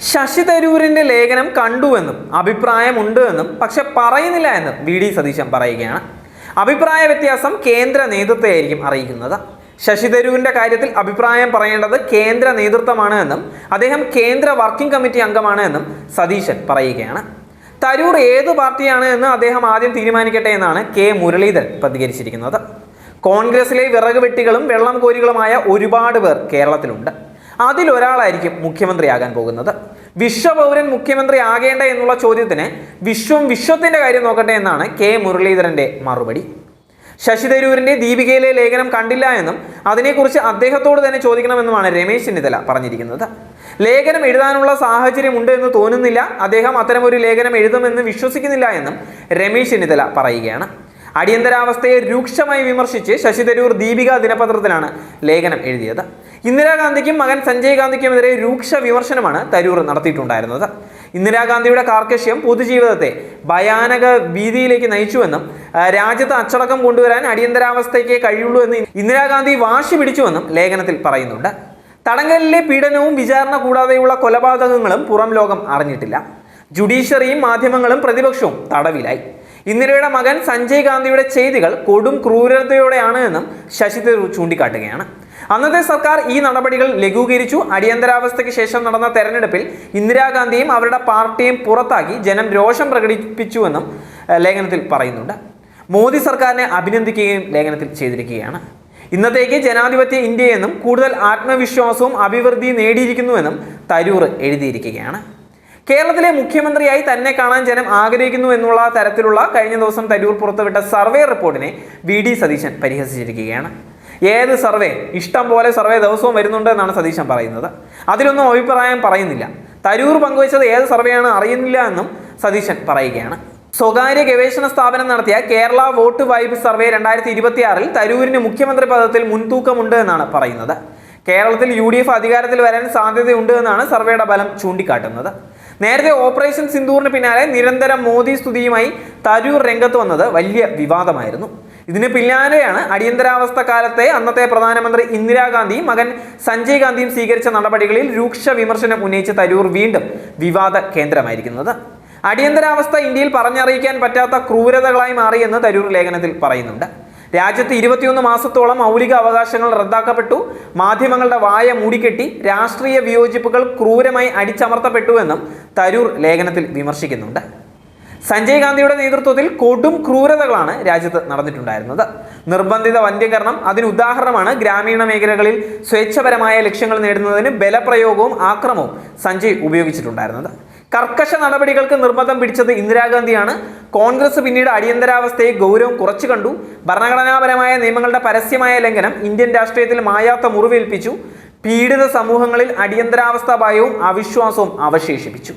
ശശി തരൂരിന്റെ ലേഖനം കണ്ടുവെന്നും അഭിപ്രായമുണ്ട് എന്നും പക്ഷെ പറയുന്നില്ല എന്നും വി.ഡി. സതീശൻ പറയുകയാണ്. അഭിപ്രായ വ്യത്യാസം കേന്ദ്ര നേതൃത്വമായിരിക്കും അറിയിക്കുന്നത്. ശശി തരൂരിന്റെ കാര്യത്തിൽ അഭിപ്രായം പറയേണ്ടത് കേന്ദ്ര നേതൃത്വമാണ് എന്നും അദ്ദേഹം കേന്ദ്ര വർക്കിംഗ് കമ്മിറ്റി അംഗമാണ് എന്നും സതീശൻ പറയുകയാണ്. തരൂർ ഏത് പാർട്ടിയാണ് എന്ന് അദ്ദേഹം ആദ്യം തീരുമാനിക്കട്ടെ എന്നാണ് കെ മുരളീധരൻ പ്രതികരിച്ചിരിക്കുന്നത്. കോൺഗ്രസിലെ വിറക് വെട്ടികളും വെള്ളം കോരികളുമായ ഒരുപാട് പേർ കേരളത്തിലുണ്ട്. അതിലൊരാളായിരിക്കും മുഖ്യമന്ത്രിയാകാൻ പോകുന്നത്. വിശ്വപൗരൻ മുഖ്യമന്ത്രി ആകേണ്ട എന്നുള്ള ചോദ്യത്തിന് വിശ്വത്തിന്റെ കാര്യം നോക്കട്ടെ എന്നാണ് കെ മുരളീധരന്റെ മറുപടി. ശശി തരൂരിന്റെ ദീപികയിലെ ലേഖനം കണ്ടില്ല എന്നും അതിനെക്കുറിച്ച് അദ്ദേഹത്തോട് തന്നെ ചോദിക്കണമെന്നുമാണ് രമേശ് ചെന്നിത്തല പറഞ്ഞിരിക്കുന്നത്. ലേഖനം എഴുതാനുള്ള സാഹചര്യമുണ്ട് എന്ന് തോന്നുന്നില്ല, അദ്ദേഹം അത്തരമൊരു ലേഖനം എഴുതുമെന്ന് വിശ്വസിക്കുന്നില്ല എന്നും രമേശ് ചെന്നിത്തല പറയുകയാണ്. അടിയന്തരാവസ്ഥയെ രൂക്ഷമായി വിമർശിച്ച് ശശി തരൂർ ദീപിക ദിനപത്രത്തിലാണ് ലേഖനം എഴുതിയത്. ഇന്ദിരാഗാന്ധിക്കും മകൻ സഞ്ജയ് ഗാന്ധിക്കുമെതിരെ രൂക്ഷ വിമർശനമാണ് തരൂർ നടത്തിയിട്ടുണ്ടായിരുന്നത്. ഇന്ദിരാഗാന്ധിയുടെ കാർക്കശ്യം പൊതുജീവിതത്തെ ഭയാനക ഭീതിയിലേക്ക് നയിച്ചുവെന്നും രാജ്യത്ത് അച്ചടക്കം കൊണ്ടുവരാൻ അടിയന്തരാവസ്ഥയ്ക്ക് കഴിയുള്ളൂ എന്ന് ഇന്ദിരാഗാന്ധി വാശി പിടിച്ചുവെന്നും ലേഖനത്തിൽ പറയുന്നുണ്ട്. തടങ്കലിലെ പീഡനവും വിചാരണ കൂടാതെയുള്ള കൊലപാതകങ്ങളും പുറം ലോകം അറിഞ്ഞിട്ടില്ല. ജുഡീഷ്യറിയും മാധ്യമങ്ങളും പ്രതിപക്ഷവും തടവിലായി. ഇന്ദിരയുടെ മകൻ സഞ്ജയ് ഗാന്ധിയുടെ ചെയ്തികൾ കൊടും ക്രൂരതയോടെയാണ് എന്നും ശശി തരൂർ ചൂണ്ടിക്കാട്ടുകയാണ്. അന്നത്തെ സർക്കാർ ഈ നടപടികൾ ലഘൂകരിച്ചു. അടിയന്തരാവസ്ഥയ്ക്ക് ശേഷം നടന്ന തെരഞ്ഞെടുപ്പിൽ ഇന്ദിരാഗാന്ധിയും അവരുടെ പാർട്ടിയും പുറത്താക്കി ജനം രോഷം പ്രകടിപ്പിച്ചുവെന്നും ലേഖനത്തിൽ പറയുന്നുണ്ട്. മോദി സർക്കാരിനെ അഭിനന്ദിക്കുകയും ലേഖനത്തിൽ ചെയ്തിരിക്കുകയാണ്. ഇന്നത്തേക്ക് ജനാധിപത്യ ഇന്ത്യയെന്നും കൂടുതൽ ആത്മവിശ്വാസവും അഭിവൃദ്ധിയും നേടിയിരിക്കുന്നുവെന്നും തരൂർ എഴുതിയിരിക്കുകയാണ്. കേരളത്തിലെ മുഖ്യമന്ത്രിയായി തന്നെ കാണാൻ ജനം ആഗ്രഹിക്കുന്നു എന്നുള്ള തരത്തിലുള്ള കഴിഞ്ഞ ദിവസം തരൂർ പുറത്തുവിട്ട സർവേ റിപ്പോർട്ടിനെ വി.ഡി. സതീശൻ പരിഹസിച്ചിരിക്കുകയാണ്. ഏത് സർവേ? ഇഷ്ടം പോലെ സർവേ ദിവസവും വരുന്നുണ്ട് എന്നാണ് സതീശൻ പറയുന്നത്. അതിലൊന്നും അഭിപ്രായം പറയുന്നില്ല. തരൂർ പങ്കുവച്ചത് ഏത് സർവേയാണ് അറിയുന്നില്ല എന്നും സതീശൻ പറയുകയാണ്. സ്വകാര്യ ഗവേഷണ സ്ഥാപനം നടത്തിയ കേരള വോട്ട് വൈബ് സർവേ 2026 തരൂരിന് മുഖ്യമന്ത്രി പദത്തിൽ മുൻതൂക്കമുണ്ട് എന്നാണ് പറയുന്നത്. കേരളത്തിൽ UDF അധികാരത്തിൽ വരാൻ സാധ്യതയുണ്ട് എന്നാണ് സർവേയുടെ ഫലം ചൂണ്ടിക്കാട്ടുന്നത്. നേരത്തെ ഓപ്പറേഷൻ സിന്ദൂറിന് പിന്നാലെ നിരന്തരം മോദി സ്തുതിയുമായി തരൂർ രംഗത്ത് വന്നത് വലിയ വിവാദമായിരുന്നു. ഇതിന് പിന്നാലെയാണ് അടിയന്തരാവസ്ഥ കാലത്തെ അന്നത്തെ പ്രധാനമന്ത്രി ഇന്ദിരാഗാന്ധിയും മകൻ സഞ്ജയ് ഗാന്ധിയും സ്വീകരിച്ച നടപടികളിൽ രൂക്ഷ വിമർശനം ഉന്നയിച്ച് തരൂർ വീണ്ടും വിവാദ കേന്ദ്രമായിരിക്കുന്നത്. അടിയന്തരാവസ്ഥ ഇന്ത്യയിൽ പറഞ്ഞറിയിക്കാൻ പറ്റാത്ത ക്രൂരതകളായി മാറിയെന്ന് തരൂർ ലേഖനത്തിൽ പറയുന്നുണ്ട്. രാജ്യത്ത് 21 മാസത്തോളം മൗലിക അവകാശങ്ങൾ റദ്ദാക്കപ്പെട്ടു, മാധ്യമങ്ങളുടെ വായ മൂടിക്കെട്ടി, രാഷ്ട്രീയ വിയോജിപ്പുകൾ ക്രൂരമായി അടിച്ചമർത്തപ്പെട്ടുവെന്നും തരൂർ ലേഖനത്തിൽ വിമർശിക്കുന്നുണ്ട്. സഞ്ജയ് ഗാന്ധിയുടെ നേതൃത്വത്തിൽ കൊടും ക്രൂരതകളാണ് രാജ്യത്ത് നടന്നിട്ടുണ്ടായിരുന്നത്. നിർബന്ധിത വന്ധ്യകരണം അതിന് ഉദാഹരണമാണ്. ഗ്രാമീണ മേഖലകളിൽ സ്വേച്ഛപരമായ ലക്ഷ്യങ്ങൾ നേടുന്നതിന് ബലപ്രയോഗവും ആക്രമവും സഞ്ജയ് ഉപയോഗിച്ചിട്ടുണ്ടായിരുന്നത്. കർക്കശ നടപടികൾക്ക് നിർബന്ധം പിടിച്ചത് ഇന്ദിരാഗാന്ധിയാണ്. കോൺഗ്രസ് പിന്നീട് അടിയന്തരാവസ്ഥയെ ഗൗരവം കുറച്ചു കണ്ടു. ഭരണഘടനാപരമായ നിയമങ്ങളുടെ പരസ്യമായ ലംഘനം ഇന്ത്യൻ രാഷ്ട്രീയത്തിൽ മായാത്ത മുറിവേൽപ്പിച്ചു. പീഡിത സമൂഹങ്ങളിൽ അടിയന്തരാവസ്ഥ ഭയവും അവിശ്വാസവും അവശേഷിപ്പിച്ചു.